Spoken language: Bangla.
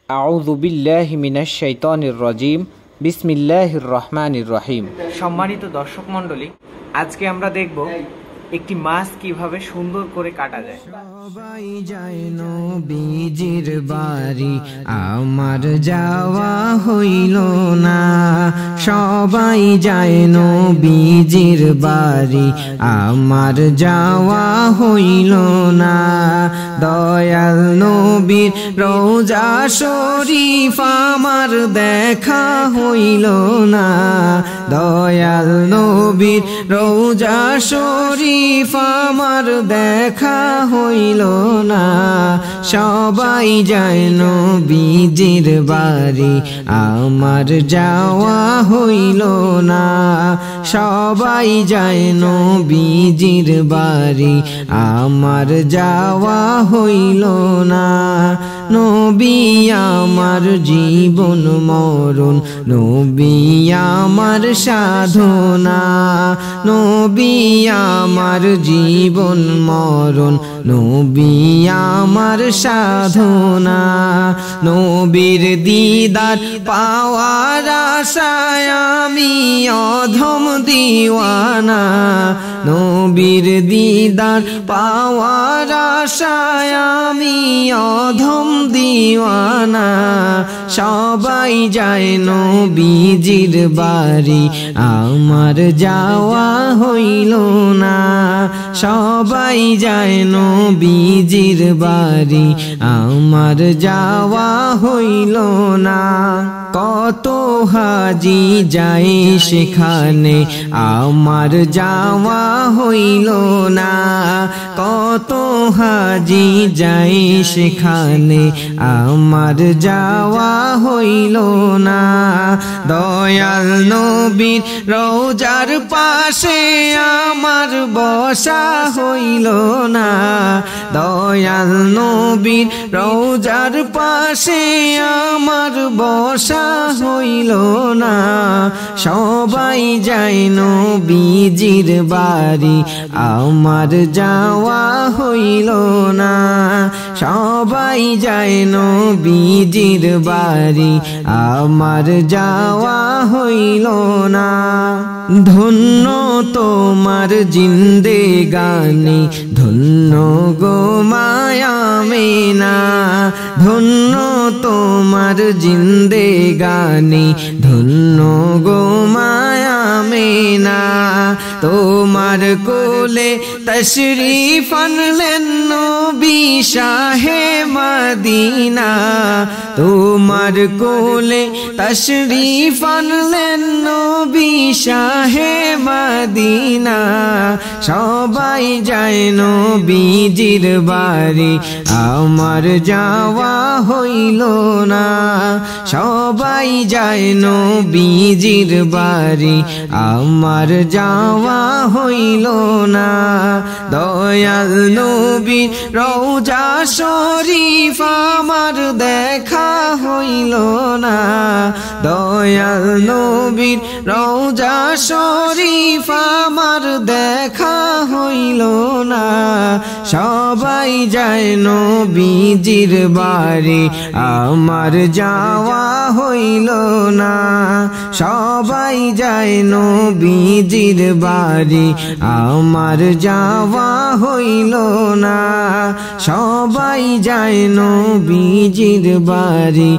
আউযু বিল্লাহি মিনাশ শাইতানির রাজিম বিসমিল্লাহির রহমানির রহিম। সম্মানিত দর্শক মণ্ডলী, আজকে আমরা দেখব একটি মাছ কিভাবে সুন্দর করে কাটা যায়। সবাই যায় নবীজির বাড়ি, আমার যাওয়া হইল না। সবাই যায় নবীজির বাড়ি, আমার যাওয়া হইল না। দয়াল নবীর রওজা শরীফ আমার দেখা হইল না। দয়াল নবীর রওজা শরীফ আমার দেখা হইল না। সবাই যায় নবীজির বাড়ি, আমার যাওয়া হইল না। সবাই যায় নবীজির বাড়ি, আমার যাওয়া হইল না। নবী আমার জীবন মরণ, নবী আমার সাধনা। নবী আমার জীবন মরণ, নবী আমার সাধনা। নবীর দিদার পাওয়ার আশায় আমি অধম দিওয়ানা। নবীর দিদার পাওয়ার আশায় আমি অধম দিওয়ানা। সবাই যায় নবীজির বাড়ি, আমার যাওয়া হইল না। সবাই যায় নবীজির বাড়ি, আমার যাওয়া হইল না। কত হাজি যায় সেখানে, আমার যাওয়া হইল না। কত হাজি যায় সেখানে, আমার যাওয়া হইল না। দয়াল নবীর রওজার পাশে আমার বসা হইল না। দয়াল নবীর রওজার পাশে আমার বসা হইল না। সবাই যায় নবীজির বাড়ি, আমার যাওয়া হইল না। সবাই যায় নবীজির বাড়ি, আমার যাওয়া হইল না। ধন্য তোমার জিন্দেগানি, ধন্য গো মায়া মেনা। ধন্য তোমার জিন্দেগানি, ধন্য গো মায়া মেনা। তোমার কোলে তশরিফ আনলেন নবী শাহে মদিনা। তোমার কোলে তশরিফ আনলেন নবী শাহে মদিনা। সবাই যায় নবীজির বাড়ি, আমার যাওয়া হইল না। সবাই যায় নবীজির বাড়ি, আমার যাওয়া হইল না। দয়াল নবী রওজা শরীফ আমার দেখা হইল না। দয়াল নবীর রওজা শরীফ আমার দেখা হইল না। সবাই যায় নবীজির বাড়ি, আমার যাওয়া হইল না। সবাই যায় নবীজির বাড়ি, আমার যাওয়া হইল না। সবাই যায় নবীজির বাড়ি।